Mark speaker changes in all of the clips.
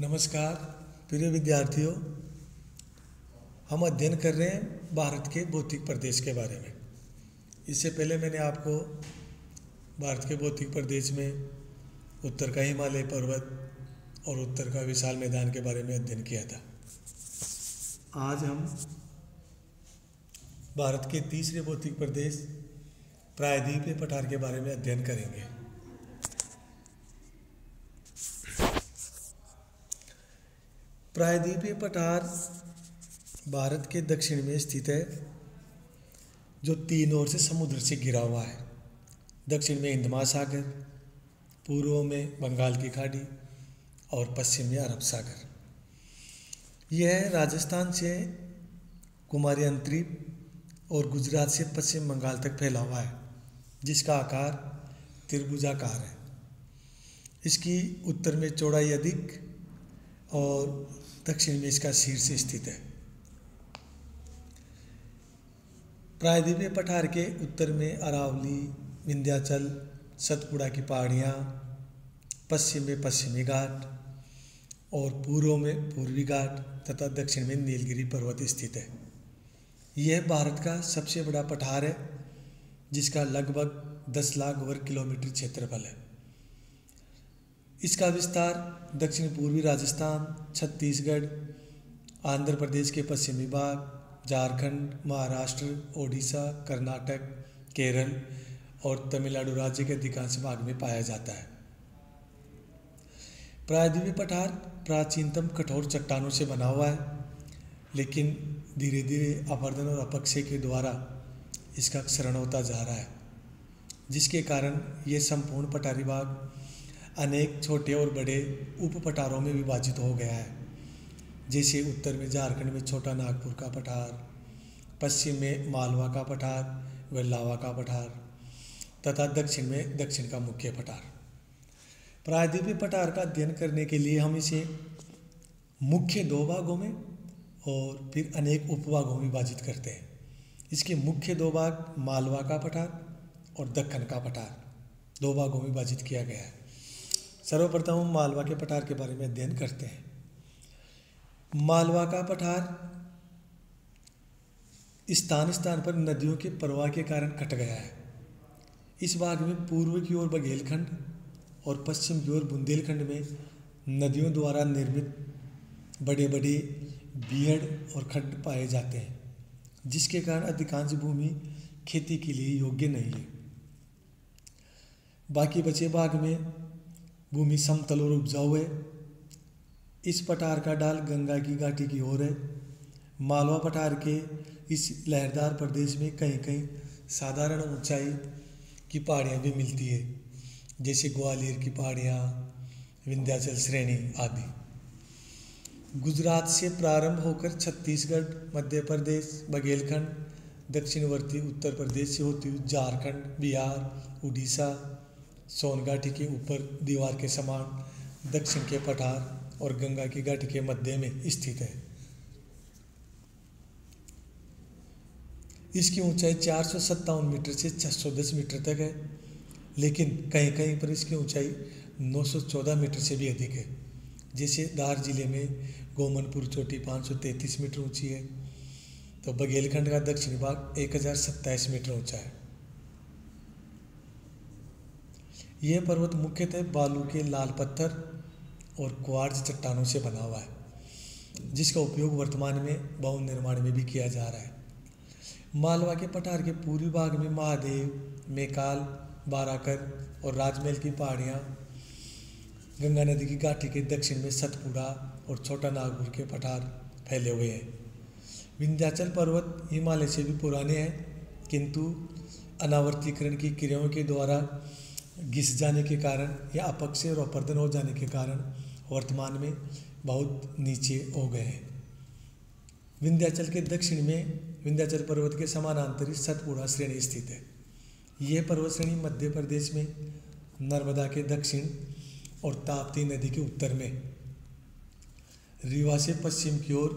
Speaker 1: नमस्कार प्रिय विद्यार्थियों, हम अध्ययन कर रहे हैं भारत के भौतिक प्रदेश के बारे में। इससे पहले मैंने आपको भारत के भौतिक प्रदेश में उत्तर का हिमालय पर्वत और उत्तर का विशाल मैदान के बारे में अध्ययन किया था। आज हम भारत के तीसरे भौतिक प्रदेश प्रायद्वीपीय पठार के बारे में अध्ययन करेंगे। प्रायद्वीपीय पठार भारत के दक्षिण में स्थित है, जो तीन ओर से समुद्र से घिरा हुआ है। दक्षिण में हिंद महासागर, पूर्व में बंगाल की खाड़ी और पश्चिम में अरब सागर। यह राजस्थान से कुमारी अंतरीप और गुजरात से पश्चिम बंगाल तक फैला हुआ है, जिसका आकार त्रिभुजाकार है। इसकी उत्तर में चौड़ाई अधिक और दक्षिण में इसका शीर्ष स्थित है। प्रायद्वीपीय पठार के उत्तर में अरावली, विंध्याचल, सतपुड़ा की पहाड़ियाँ, पश्चिम में पश्चिमी घाट और पूर्व में पूर्वी घाट तथा दक्षिण में नीलगिरी पर्वत स्थित है। यह भारत का सबसे बड़ा पठार है, जिसका लगभग 10 लाख वर्ग किलोमीटर क्षेत्रफल है। इसका विस्तार दक्षिण पूर्वी राजस्थान, छत्तीसगढ़, आंध्र प्रदेश के पश्चिमी भाग, झारखंड, महाराष्ट्र, ओडिशा, कर्नाटक, केरल और तमिलनाडु राज्य के अधिकांश भाग में पाया जाता है। प्रायद्वीपीय पठार प्राचीनतम कठोर चट्टानों से बना हुआ है, लेकिन धीरे धीरे अपरदन और अपक्षय के द्वारा इसका क्षरण होता जा रहा है, जिसके कारण ये संपूर्ण पठारी भाग अनेक छोटे और बड़े उप पठारों में विभाजित हो गया है। जैसे उत्तर में झारखंड में छोटा नागपुर का पठार, पश्चिम में मालवा का पठार व लावा का पठार तथा दक्षिण में दक्षिण का मुख्य पठार। प्रायद्वीपीय पठार का अध्ययन करने के लिए हम इसे मुख्य 2 भागों में और फिर अनेक उपभागों में विभाजित करते हैं। इसके मुख्य 2 भाग मालवा का पठार और दक्कन का पठार 2 भागों में विभाजित किया गया है। सर्वप्रथम हम मालवा के पठार के बारे में अध्ययन करते हैं। मालवा का पठार स्थान स्थान पर नदियों के प्रवाह के कारण कट गया है। इस भाग में पूर्व की ओर बघेलखंड और पश्चिम की ओर बुंदेलखंड में नदियों द्वारा निर्मित बड़े बड़े बीहड़ और खड्ड पाए जाते हैं, जिसके कारण अधिकांश भूमि खेती के लिए योग्य नहीं है। बाकी बचे भाग में भूमि समतल और उपजाऊ है। इस पठार का ढाल गंगा की घाटी की ओर है। मालवा पठार के इस लहरदार प्रदेश में कहीं कहीं साधारण ऊंचाई की पहाड़ियाँ भी मिलती है, जैसे ग्वालियर की पहाड़ियाँ, विंध्याचल श्रेणी आदि। गुजरात से प्रारंभ होकर छत्तीसगढ़, मध्य प्रदेश, बघेलखंड, दक्षिणवर्ती उत्तर प्रदेश से होती हुई झारखंड, बिहार, उड़ीसा, सोनघाटी के ऊपर दीवार के समान दक्षिण के पठार और गंगा की घाटी के मध्य में स्थित है। इसकी ऊंचाई 457 मीटर से 610 मीटर तक है, लेकिन कहीं कहीं पर इसकी ऊंचाई 914 मीटर से भी अधिक है। जैसे धार जिले में गोमनपुर चोटी 533 मीटर ऊंची है, तो बघेलखंड का दक्षिणी भाग 1027 मीटर ऊंचा है। यह पर्वत मुख्यतः बालू के लाल पत्थर और क्वार्ट्ज चट्टानों से बना हुआ है, जिसका उपयोग वर्तमान में भवन निर्माण में भी किया जा रहा है। मालवा के पठार के पूर्वी भाग में महादेव, मेकाल, बाराकर और राजमहल की पहाड़ियाँ, गंगा नदी की घाटी के दक्षिण में सतपुड़ा और छोटा नागपुर के पठार फैले हुए हैं। विंध्याचल पर्वत हिमालय से भी पुराने हैं, किंतु अनावर्तीकरण की क्रियाओं के द्वारा घिस जाने के कारण या अपक्षय और अपरदन हो जाने के कारण वर्तमान में बहुत नीचे हो गए हैं। विंध्याचल के दक्षिण में विंध्याचल पर्वत के समानांतर सतपुड़ा श्रेणी स्थित है। यह पर्वत श्रेणी मध्य प्रदेश में नर्मदा के दक्षिण और ताप्ती नदी के उत्तर में रीवा से पश्चिम की ओर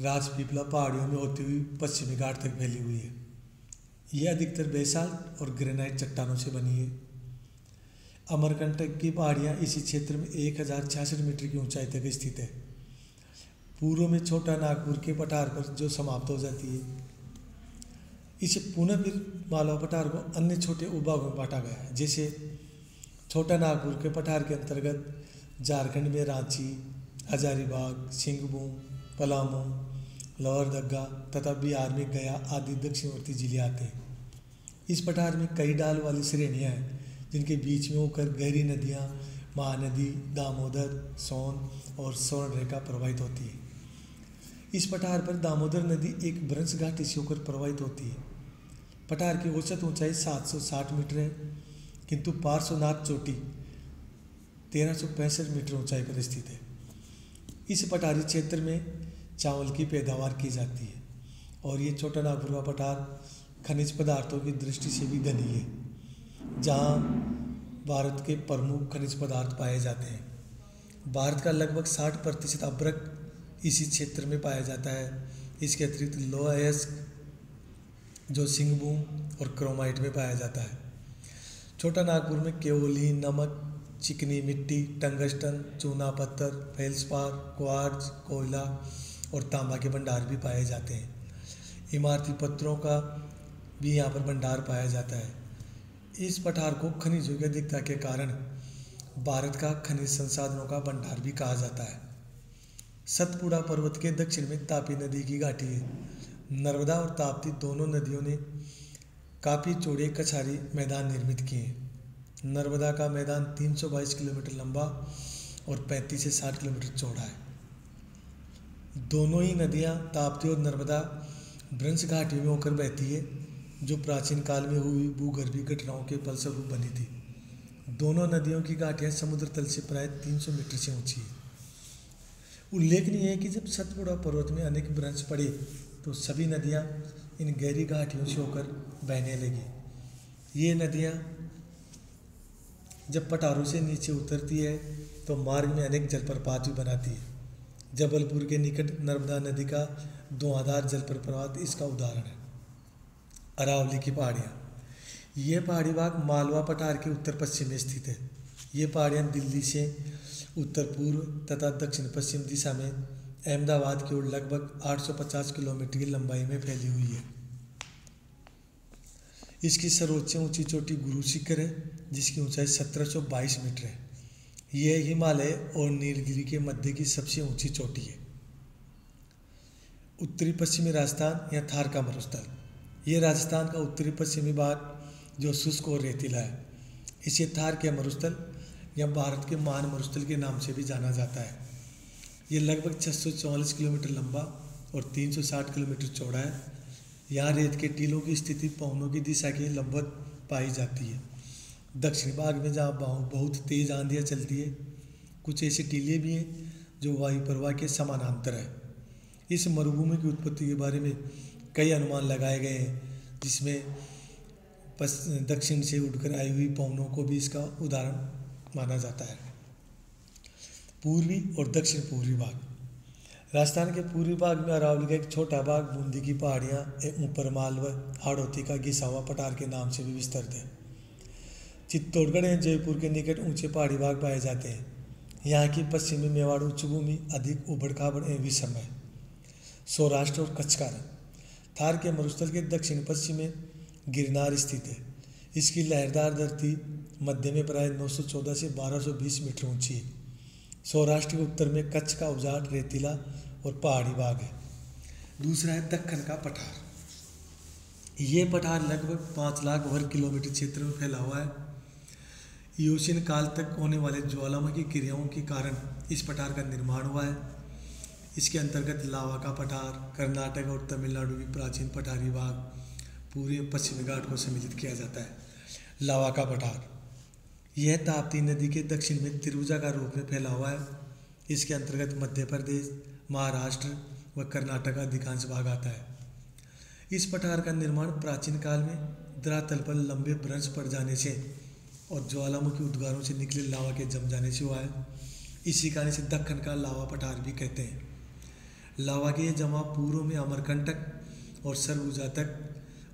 Speaker 1: राजपीपला पहाड़ियों में होती हुई पश्चिमी घाट तक फैली हुई है। यह अधिकतर बेसाल्ट और ग्रेनाइट चट्टानों से बनी है। अमरकंटक की पहाड़ियाँ इसी क्षेत्र में 1066 मीटर की ऊंचाई तक स्थित है। पूर्व में छोटा नागपुर के पठार पर जो समाप्त हो जाती है। इसे पुनः फिर मालवा पठार को अन्य छोटे उपभागों में बांटा गया है। जैसे छोटा नागपुर के पठार के अंतर्गत झारखंड में रांची, हजारीबाग, सिंहभूम, पलामू, लोहरदगा तथा बिहार में गया आदि दक्षिणवर्ती जिले आते हैं। इस पठार में कई ढाल वाली श्रेणियाँ हैं जिनके बीच में होकर गहरी नदियाँ महानदी, दामोदर, सोन और स्वर्णरेखा प्रवाहित होती है। इस पठार पर दामोदर नदी एक भ्रंश घाटी से होकर प्रवाहित होती है। पठार की औसत ऊंचाई 760 मीटर है, किंतु पार्श्वनाथ चोटी 1365 मीटर ऊंचाई पर स्थित है। इस पठारी क्षेत्र में चावल की पैदावार की जाती है और ये छोटा नागपुर का पठार खनिज पदार्थों की दृष्टि से भी धनी है, जहाँ भारत के प्रमुख खनिज पदार्थ पाए जाते हैं। भारत का लगभग 60% अभ्रक इसी क्षेत्र में पाया जाता है। इसके अतिरिक्त लोह अयस्क जो सिंहभूम और क्रोमाइट में पाया जाता है। छोटा नागपुर में केओलिन, नमक, चिकनी मिट्टी, टंगस्टन, चूना पत्थर, फेल्सपार, क्वार्ट्ज, कोयला और तांबा के भंडार भी पाए जाते हैं। इमारती पत्थरों का भी यहाँ पर भंडार पाया जाता है। इस पठार को खनिजों की अधिकता के कारण भारत का खनिज संसाधनों का भंडार भी कहा जाता है। सतपुड़ा पर्वत के दक्षिण में तापी नदी की घाटी है। नर्मदा और ताप्ती दोनों नदियों ने काफ़ी चौड़े कछारी मैदान निर्मित किए हैं। नर्मदा का मैदान 322 किलोमीटर लंबा और 35 से 60 किलोमीटर चौड़ा है। दोनों ही नदियाँ ताप्ती और नर्मदा भ्रंश घाटियों में होकर बहती है, जो प्राचीन काल में हुई भूगर्भीय घटनाओं के फलस्वरूप बनी थी। दोनों नदियों की घाटियाँ समुद्र तल से प्राय 300 मीटर से ऊंची है। उल्लेखनीय है कि जब सतपुड़ा पर्वत में अनेक भ्रंश पड़े तो सभी नदियाँ इन गहरी घाटियों से होकर बहने लगी। ये नदियाँ जब पठारों से नीचे उतरती है तो मार्ग में अनेक जलप्रपात भी बनाती है। जबलपुर के निकट नर्मदा नदी का धुआंधार जलप्रपात इसका उदाहरण है। अरावली की पहाड़ियाँ, ये पहाड़ी भाग मालवा पठार के उत्तर पश्चिम में स्थित है। ये पहाड़ियाँ दिल्ली से उत्तर पूर्व तथा दक्षिण पश्चिम दिशा में अहमदाबाद की ओर लगभग 850 किलोमीटर की लंबाई में फैली हुई है। इसकी सर्वोच्च ऊंची चोटी गुरु शिखर है, जिसकी ऊंचाई 1722 मीटर है। यह हिमालय और नीलगिरी के मध्य की सबसे ऊंची चोटी है। उत्तरी पश्चिमी राजस्थान या थार का मरुस्थल, यह राजस्थान का उत्तरी पश्चिमी भाग जो शुष्क और रेतीला है। इसे थार के मरुस्थल या भारत के महान मरुस्थल के नाम से भी जाना जाता है। ये लगभग 644 किलोमीटर लंबा और 360 किलोमीटर चौड़ा है। यहाँ रेत के टीलों की स्थिति पवनों की दिशा के लंबवत पाई जाती है। दक्षिण भाग में जहाँ बहुत तेज़ आंधियाँ चलती है, कुछ ऐसे टीले भी हैं जो वायु प्रवाह के समानांतर है। इस मरुभूमि की उत्पत्ति के बारे में कई अनुमान लगाए गए हैं, जिसमें दक्षिण से उड़कर आई हुई पवनों को भी इसका उदाहरण माना जाता है। पूर्वी और दक्षिण पूर्वी भाग, राजस्थान के पूर्वी भाग में अरावली का एक छोटा भाग बूंदी की पहाड़ियाँ ऊपर मालवा हाड़ौती का घिसा हुआ पठार के नाम से भी विस्तृत है। चित्तौड़गढ़ एवं जयपुर के निकट ऊंचे पहाड़ी भाग पाए जाते हैं। यहाँ की पश्चिमी मेवाड़ उच्च भूमि अधिक उबड़ खाबड़ एवं विषम है। सौराष्ट्र और कच्छ का रंग, थार के मरुस्थल के दक्षिण पश्चिम में गिरनार स्थित है। इसकी लहरदार धरती मध्य में प्राय 914 से 1220 मीटर ऊंची है। सौराष्ट्र के उत्तर में कच्छ का उजाड़ रेतीला और पहाड़ी भाग है। दूसरा है दक्कन का पठार। ये पठार लगभग 5 लाख वर्ग किलोमीटर क्षेत्र में फैला हुआ है। इयोसीन काल तक होने वाले ज्वालामुखी क्रियाओं के कारण इस पठार का निर्माण हुआ है। इसके अंतर्गत लावा का पठार, कर्नाटक और तमिलनाडु की प्राचीन पठारी भाग, पूरे पश्चिमी घाट को सम्मिलित किया जाता है। लावा का पठार, यह ताप्ती नदी के दक्षिण में त्रिभुजा का रूप में फैला हुआ है। इसके अंतर्गत मध्य प्रदेश, महाराष्ट्र व कर्नाटक का अधिकांश भाग आता है। इस पठार का निर्माण प्राचीन काल में धरातल पर लंबे भ्रंश पड़ जाने से और ज्वालामुखी उद्गारों से निकले लावा के जम जाने से हुआ है। इसी कारण से दक्कन का लावा पठार भी कहते हैं। लावा के ये जमाव पूर्व में अमरकंटक और सरगुजा तक,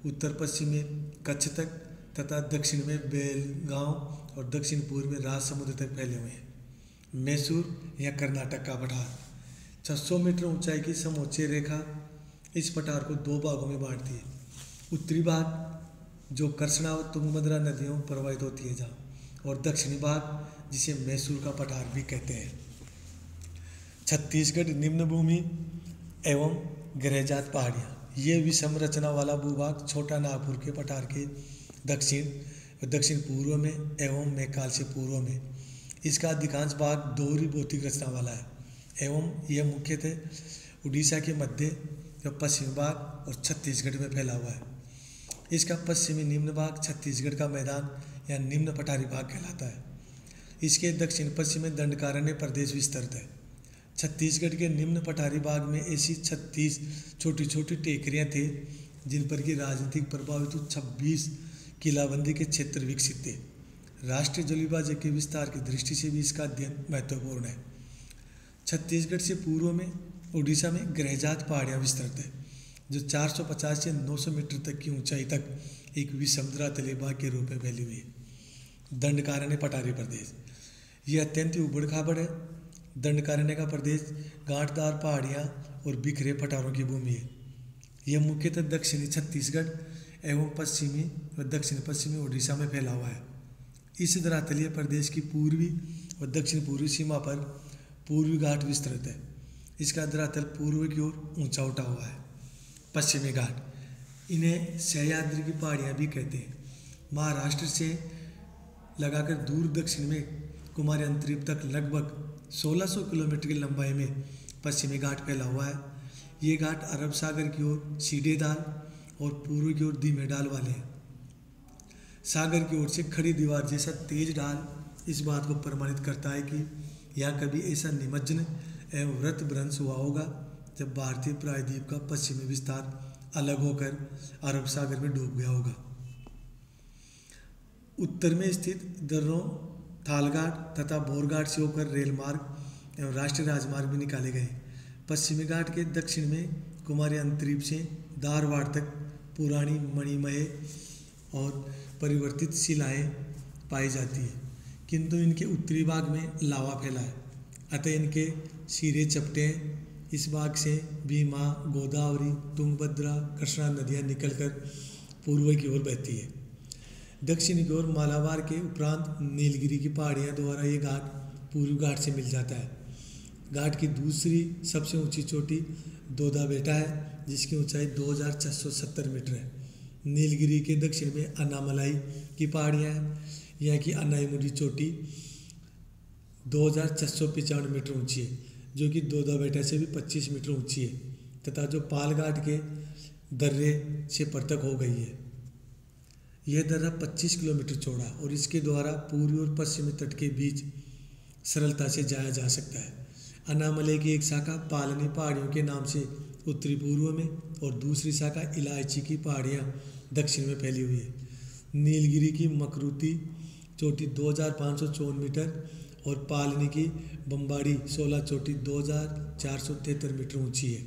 Speaker 1: उत्तर पश्चिम में कच्छ तक तथा दक्षिण में बेलगांव और दक्षिण पूर्व में राज समुद्र तक फैले हुए हैं। मैसूर या कर्नाटक का पठार 600 मीटर ऊंचाई की समोच्च रेखा इस पठार को 2 भागों में बांटती है। उत्तरी भाग जो कृष्णा और तुंगभद्रा नदियों प्रवाहित होती है जहाँ, और दक्षिणी भाग जिसे मैसूर का पठार भी कहते हैं। छत्तीसगढ़ निम्न भूमि एवं गृहजात पहाड़ियाँ, ये विषम रचना वाला भूभाग छोटा नागपुर के पठार के दक्षिण पूर्व में एवं मैकाल से पूर्व में, इसका अधिकांश भाग दोहरी भौतिक रचना वाला है एवं यह मुख्यतः उड़ीसा के मध्य या पश्चिमी भाग और छत्तीसगढ़ में फैला हुआ है। इसका पश्चिमी निम्न भाग छत्तीसगढ़ का मैदान या निम्न पठारी भाग कहलाता है। इसके दक्षिण पश्चिम में दंडकारण्य प्रदेश विस्तृत है। छत्तीसगढ़ के निम्न पठारी भाग में ऐसी 36 छोटी छोटी टेकरियाँ थे जिन पर की राजनीतिक प्रभाव हेतु 26 किलाबंदी के क्षेत्र विकसित थे। राष्ट्रीय जलवायु के विस्तार की दृष्टि से भी इसका अध्ययन महत्वपूर्ण है। छत्तीसगढ़ से पूर्व में उड़ीसा में गृहजात पहाड़ियाँ विस्तृत है जो 450 से 900 मीटर तक की ऊंचाई तक एक विसमुद्रा तले भाग के रूप में फैली हुई है। दंडकारण्य पठारी प्रदेश, यह अत्यंत उबड़ खाबड़ है। दंडकारण्य का प्रदेश गांठदार पहाड़ियाँ और बिखरे पठारों की भूमि है। यह मुख्यतः दक्षिणी छत्तीसगढ़ एवं पश्चिमी व दक्षिण पश्चिमी उड़ीसा में फैला हुआ है। इस धरातलीय प्रदेश की पूर्वी व दक्षिण पूर्वी सीमा पर पूर्वी घाट विस्तृत है। इसका धरातल पूर्व की ओर ऊंचा उठा हुआ है। पश्चिमी घाट, इन्हें सह्याद्री की पहाड़ियाँ भी कहते हैं। महाराष्ट्र से लगाकर दूर दक्षिण में कुमारी अंतरीप तक लगभग 1600 किलोमीटर की लंबाई में पश्चिमी घाट फैला हुआ है। ये घाट अरब सागर की ओर सीधे ढाल और पूर्व की ओर धीमे ढाल वाले हैं। सागर की ओर से खड़ी दीवार जैसा तेज ढाल इस बात को प्रमाणित करता है कि यहाँ कभी ऐसा निमज्जन एवं व्रत भ्रंश हुआ होगा जब भारतीय प्रायद्वीप का पश्चिमी विस्तार अलग होकर अरब सागर में डूब गया होगा। उत्तर में स्थित दर्रों, थालघाट तथा बोरघाट से होकर रेल मार्ग एवं राष्ट्रीय राजमार्ग भी निकाले गए। पश्चिमी घाट के दक्षिण में कुमारी अंतरीप से धारवाड़ तक पुरानी मणिमय और परिवर्तित शिलाएं पाई जाती है, किंतु इनके उत्तरी भाग में लावा फैला है, अतः इनके सिरे चपटे हैं। इस भाग से भीमा, गोदावरी, तुंगभद्रा, कृष्णा नदियाँ निकलकर पूर्व की ओर बहती है। दक्षिण की ओर मालाबार के उपरांत नीलगिरी की पहाड़ियाँ द्वारा ये घाट पूर्वी घाट से मिल जाता है। घाट की दूसरी सबसे ऊंची चोटी दोदा बेटा है जिसकी ऊंचाई 2670 मीटर है। नीलगिरी के दक्षिण में अन्नामलाई की पहाड़ियाँ हैं। यहाँ की अन्नाईमुडी चोटी 2695 मीटर ऊंची है जो कि दोदा बेटा से भी 25 मीटर ऊंची है तथा जो पालघाट के दर्रे से पृथक हो गई है। यह दर्रा 25 किलोमीटर चौड़ा और इसके द्वारा पूर्वी और पश्चिमी तट के बीच सरलता से जाया जा सकता है। अन्नामलई की एक शाखा पालनी पहाड़ियों के नाम से उत्तरी पूर्व में और दूसरी शाखा इलायची की पहाड़ियाँ दक्षिण में फैली हुई है। नीलगिरी की मकरूती चोटी 2554 मीटर और पालनी की बम्बाड़ी 16 चोटी 2473 मीटर ऊंची है।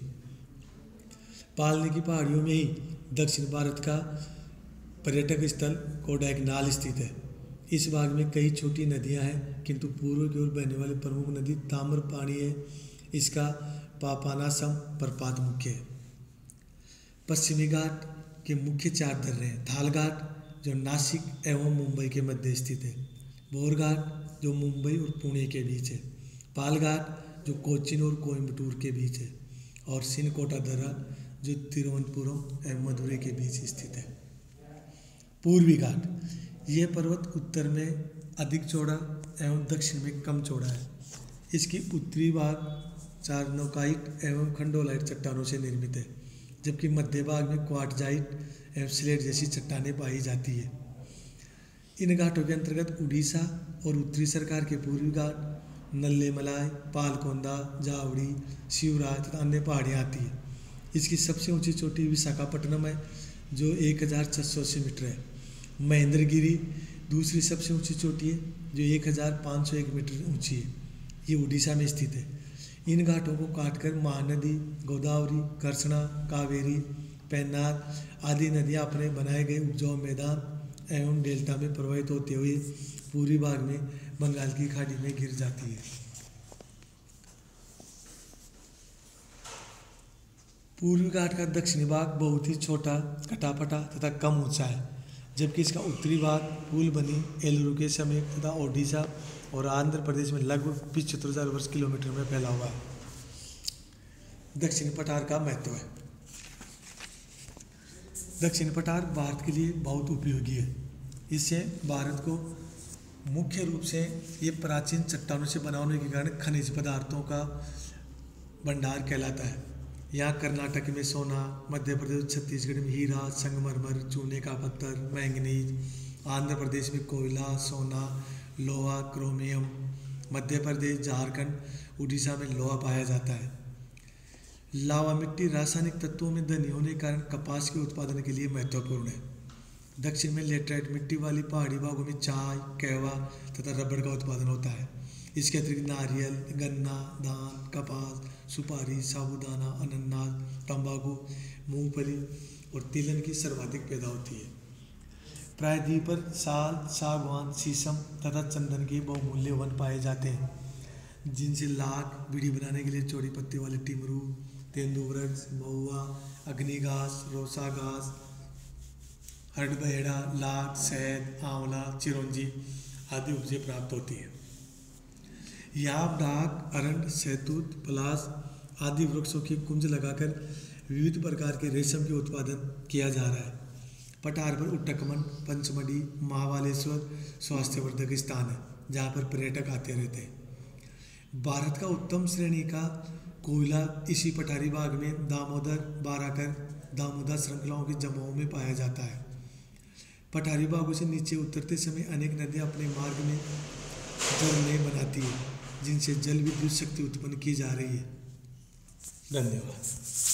Speaker 1: पालनी की पहाड़ियों में ही दक्षिण भारत का पर्यटक स्थल कोडाइकनाल स्थित है। इस भाग में कई छोटी नदियां हैं किंतु पूर्व की ओर बहने वाली प्रमुख नदी ताम्रपाणी है। इसका पापानासम प्रपात मुख्य है। पश्चिमी घाट के मुख्य 4 दर्रे हैं। थालघाट जो नासिक एवं मुंबई के मध्य स्थित है, बोरघाट जो मुंबई और पुणे के बीच है, पालघाट जो कोच्चिन और कोयम्बटूर के बीच है और सिनकोटा दर्रा जो तिरुवनंतपुरम एवं मदुरई के बीच स्थित है। पूर्वी घाट, यह पर्वत उत्तर में अधिक चौड़ा एवं दक्षिण में कम चौड़ा है। इसकी उत्तरी भाग चारनोकाइट एवं खंडोलाइट चट्टानों से निर्मित है जबकि मध्य भाग में क्वार्टजाइट एवं स्लेट जैसी चट्टानें पाई जाती है। इन घाटों के अंतर्गत उड़ीसा और उत्तरी सरकार के पूर्वी घाट, नल्लेमलाई, पालकोंदा, जावड़ी, शिवराज तथा अन्य पहाड़ियाँ आती है। इसकी सबसे ऊंची चोटी विशाखापट्टनम है जो 1680 मीटर है। महेंद्रगिरी दूसरी सबसे ऊंची चोटी है जो 1501 मीटर ऊंची है। ये उड़ीसा में स्थित है। इन घाटों को काटकर महानदी, गोदावरी, कृष्णा, कावेरी, पेन्नार आदि नदियाँ अपने बनाए गए उपजाऊ मैदान एवं डेल्टा में प्रवाहित होते हुए पूर्वी भाग में बंगाल की खाड़ी में गिर जाती है। पूर्वी घाट का दक्षिणी भाग बहुत ही छोटा, कटापटा तथा कम ऊंचा है, जबकि इसका उत्तरी भाग पुल बनी एलुरु के समीप तथा ओडिशा और आंध्र प्रदेश में लगभग 75,000 वर्ग किलोमीटर में फैला हुआ है। दक्षिणी पठार का महत्व है। दक्षिणी पठार भारत के लिए बहुत उपयोगी है। इससे भारत को मुख्य रूप से ये प्राचीन चट्टानों से बना होने के कारण खनिज पदार्थों का भंडार कहलाता है। यहाँ कर्नाटक में सोना, मध्य प्रदेश छत्तीसगढ़ में हीरा, संगमरमर, चूने का पत्थर, मैंगनीज, आंध्र प्रदेश में कोयला, सोना, लोहा, क्रोमियम, मध्य प्रदेश, झारखंड, उड़ीसा में लोहा पाया जाता है। लावा मिट्टी रासायनिक तत्वों में धनी होने के कारण कपास के उत्पादन के लिए महत्वपूर्ण है। दक्षिण में लेटराइट मिट्टी वाली पहाड़ी भागों में चाय, कहवा तथा रबड़ का उत्पादन होता है। इसके अतिरिक्त नारियल, गन्ना, धान, कपास, सुपारी, साबूदाना, अनानास, तंबाकू, मूंगफली और तिलहन की सर्वाधिक पैदा होती है। प्रायद्वीप पर साल, सागवान, शीशम तथा चंदन के बहुमूल्य वन पाए जाते हैं, जिनसे लाख, बीड़ी बनाने के लिए चौड़ी पत्ती वाले टिमरू, तेंदू वृक्ष, महुआ, अग्नि घास, रोसा घास, हरडबहेड़ा, लाख, शहद, आंवला, चिरौंजी आदि उपजें प्राप्त होती है। याप, डाक, अरंड, शहतूत, पलाश आदि वृक्षों की कुंज लगाकर विविध प्रकार के रेशम के उत्पादन किया जा रहा है। पठार पर उट्टकमन, पंचमढ़ी, महाबालेश्वर स्वास्थ्यवर्धक स्थान है, जहाँ पर पर्यटक आते रहते हैं। भारत का उत्तम श्रेणी का कोयला इसी पठारी भाग में दामोदर, बाराकर, दामोदर श्रृंखलाओं के जमाओं में पाया जाता है। पठारी भागों से नीचे उतरते समय अनेक नदियाँ अपने मार्ग में झरने बनाती है, जिनसे जल विद्युत शक्ति उत्पन्न की जा रही है। धन्यवाद।